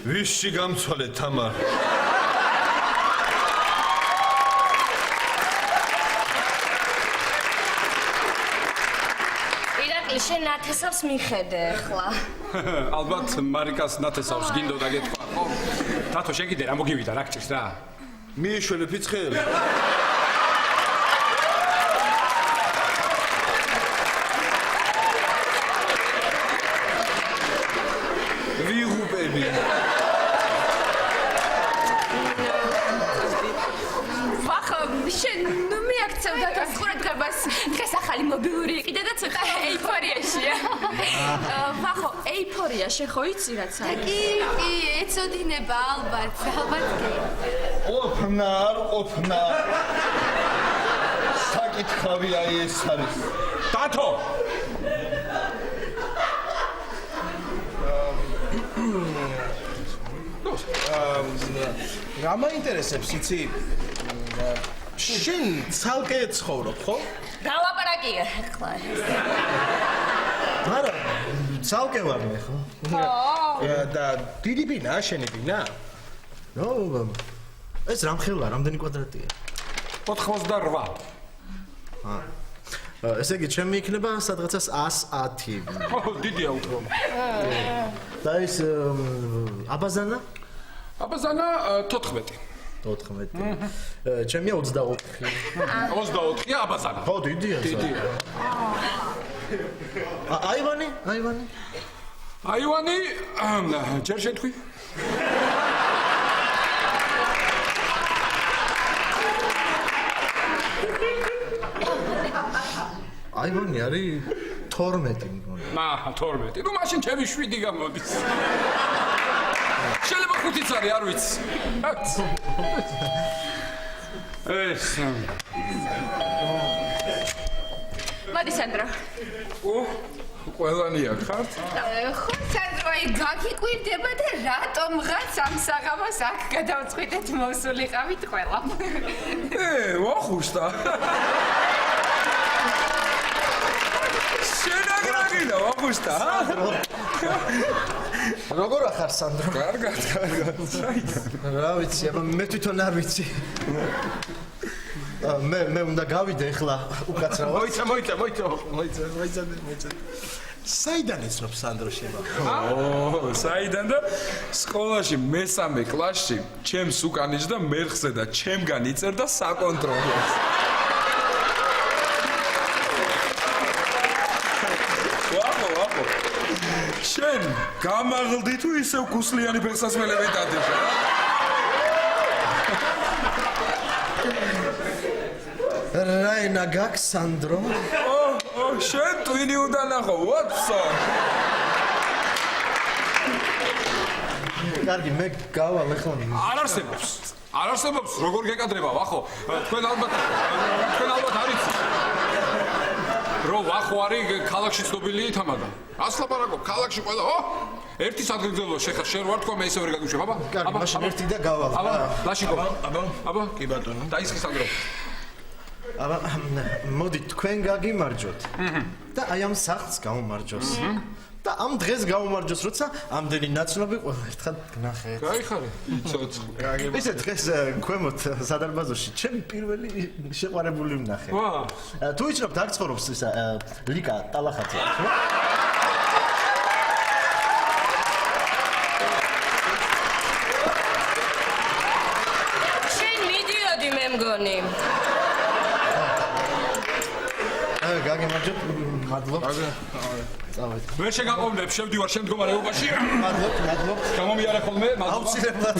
ვისში გამცვალე თამარ? ირაკლი, შენ ნათესავს მიხედე ახლა. ალბათ მარიკას ნათესავს გინდოდა გეთქვა, ხო? თათო, შენ კიდე რა მოგივიდა, რა გჭირს რა? მიეშველე ფიცხელი. ვიღუპები. ვახო, შენ ნუ მიაქცევ დათოს ყურადღებას. დღეს ახალი მობილური იყიდა და ცოტა ეიფორიაშია. ვახო, ეიფორია შენ ხო იცი რაც არის? კი, ეწოდინება ალბათ კი. ყოფნა. საკითხავია ეს არის. დათო! რა მაინტერესებს იცი? შენ ცალკე ცხოვრობ, ხო? დალაპარაკია ახლა. არა, ცალკე ვარ მე ხო? და დიდი ბინა, შენი ბინა? ეს რამხელა, რამდენი კვადრატია? 88. ესე იგი, ჩემი იქნება სადღაცას 110. დიდია უფრო. და ეს აბაზანა? აბაზანა 14. 14. ჩემია 24. 24 აბაზანა. ხო, დიდია. აივანი? აივანი, ჯერ შეთქვი? აივანი არის 12 მგონი. 12. ნუ მაშინ ჩემი 7 გამოდის. შეიძლება 5-იც არის, არ ვიცი. ეს მოდი სანდრო. ყველანია ხართ? ხო, სანდრო, აი გაგიკვირდება და რატომღაც ამ საღამოს აქ გადავწყვიტეთ მოსულიყავით ყველა. ვახუშტა. შენაგრაგინა ვახუშტა. როგორ ახარ სანდრო? კარგად. რა ვიცი, აბა მე თვითონ არ ვიცი. მე უნდა გავიდე ახლა უკაცრავად. მოიცა. საიდან ეცნობ სანდრო შევა? საიდან და სკოლაში მესამე კლასში ჩემს უკანიშდა მერხზე და ჩემგან იწერდა საკონტროლოს. ვახო. შენ გამაღლდი თუ ისევ გუსლიანი ფეხსაცმელები დადეშა? რაინა გაქვს სანდრო? შენ ტვინი უნდა ნახო, ვატსონ. კარგი, მე გავალ ახლა. არ არსებობს, როგორ გეკადრება, ვახო? თქვენ ალბათ არიცით. რო ვახო არის ქალაქში ცნობილი თამადა. რას ლაპარაკობ, ქალაქში ყველა, ერთი სადგელო შეხარ შენ ვარ თქვა მე ისე ვერ გაგიშვებ აბა კარგი მაშინ ერთი და გავალ აბა ლაშიკო აბა კი ბატონო დაისხი სანდრო აბა მოდი თქვენ გაგიმარჯოთ და აი ამ სახლს გამომარჯოს და ამ დღეს გამომარჯოს როცა ამდენი ნაცნობი ყველა ერთხელ გნახეთ გაიხარე ცოცხლი ესე დღეს ქვემოთ სადარბაზოში ჩემი პირველი შეყვარებული ვნახე თუ იცნობთ აქ ცხოვრობს ისა ლიკა ტალახაძე შენ მიდიოდი მე მგონი გაგიმარჯოთ მადლობთ ვერ შეგაყოვნებ შევდივარ შენ მდგომარეობაში მადლობთ გამომიარა ხოლმე აუცილებლად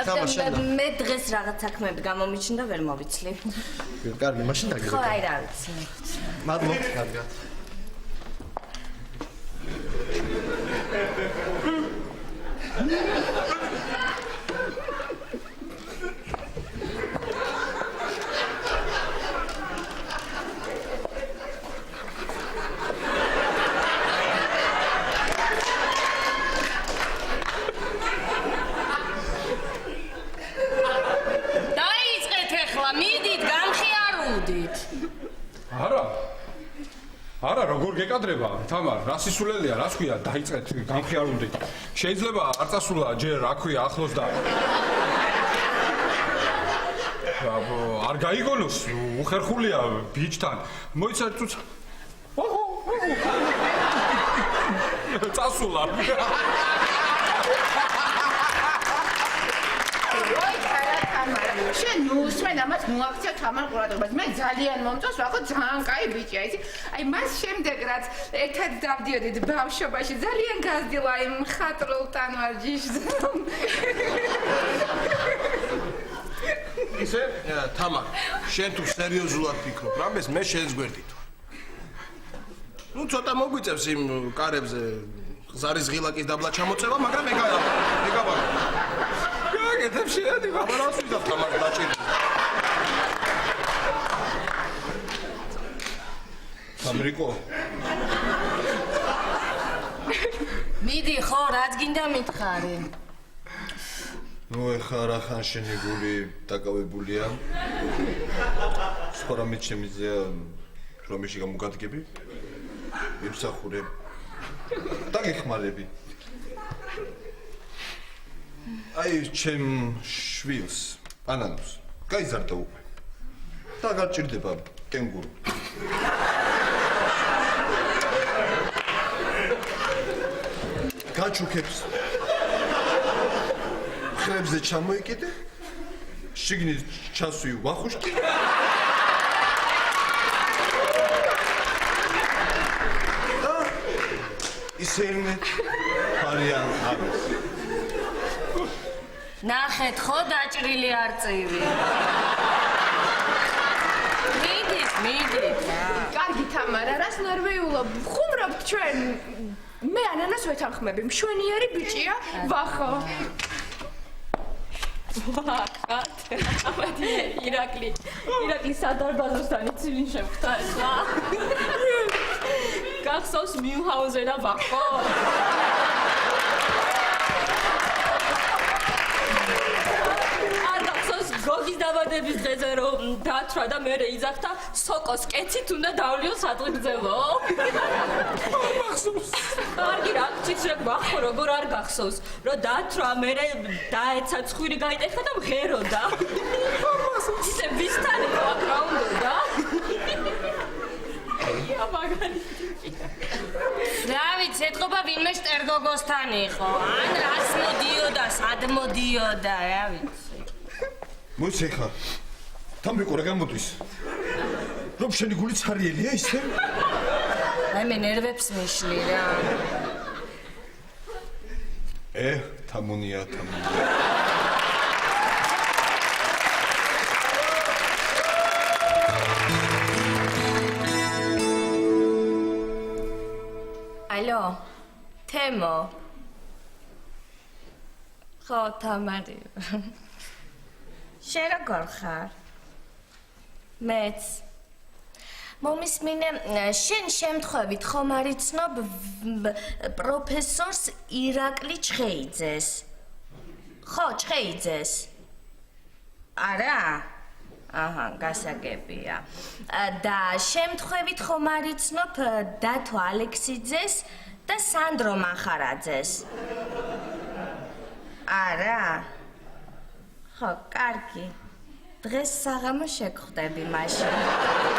კარგი მე დღეს რაღაც საქმეები გამომიჩნდა და ვერ მოვიცლი კარგი მაშინ დაგიგე ხო აი რა ვიცი მადლობთ კარგად არა როგორ გეკადრება თამარ რა სისულელია რა თქვია დაიწყეთ გამხიარულდი შეიძლება არ წასულა ჯერ რა ქვია ახლოს და არ გაიგონოს უხერხულია ბიჭთან მოიცა წუცა წასულა შენ ნუსმენ ამას მოაქცია თამარ ყურადღებას მე ძალიან მომწონს ვახო ძალიან კაი ბიჭია იცი აი მას შემდეგ რაც ერთად დავდიოდით ბავშვობაში ძალიან გაზდილა იმ ხატრულ ტანვარჯიშს ისე თამარ შენ თუ სერიოზულად ფიქრობ რამეს მე შენს გვერდით ნუ ცოტა მოგვიწევს იმ კარებზე ზარის ღილაკის დაბლა ჩამოწევა მაგრამ ეგ გაგეთებ შეედი აბა რას ვიდა თამარ დაჭირდი სამრიკო მიდი ხო რაც გინდა მითხარი ნუ ეხლა რახან შენი გული დაკავებულია სხვა რამე შემიძლია რომ ისე გამოგადგები იმსახურე დაგეხმარები აი ჩემ შვილს ანანოს გაიზარდა უკვე და გაჭირდება კენგურუ გაჩუქებს ხებზე ჩამოიკიდე შიგნით ჩასვი ვახუშტი და ისინი არიან ამის ნახეთ ხო დაჭრილი არწივი მიდით კარგი თამარა რას ნერვიულობ ხუმრობთ ჩვენ მე ანანას ვეთანხმები მშვენიერი ბიჭია ვახო ვახათ ირაკლი სადარბაზოსთან იცი ვინ შემხთა ახლა გახსოვს მიუჰაუზენა ვახო გოგის დაბადების დღეზე რომ დათვრა და მე იძახდა სოკოს კეცით უნდა დავლიო სადღეგრძელო მახსოვს კარგი რა ციცრებ ვახო როგორ არ გახსოვს რომ დათვრა მე დაეცა ცხვირი გაიტეხა და მღეროდა ისე ვისთან იყო აქ რა უნდა ია მაგარი რა ვიცი ეთყობა ვინმე შტერგოგოსთან იყო ან რას მოდიოდა სად მოდიოდა რა ვიცი მოიცა ხა თამრიკო რა გამოდის რომ შენი გული ცარიელია ისე აი მე ნერვებს მიშლი რა თამონია ალო თემო ხო თამარი შენ როგორ ხარ? მეც მომისმინე, შენ შემთხვევით ხომ არ იცნობ პროფესორს ირაკლი ჩხეიძეს? ხო, ჩხეიძეს. არა? აჰა, გასაგებია. და შემთხვევით ხომ არ იცნობ დათო ალექსიძეს და სანდრო მახარაძეს? არა? ხო, კარგი. დღეს საღამო შეგხვდები მაშინ.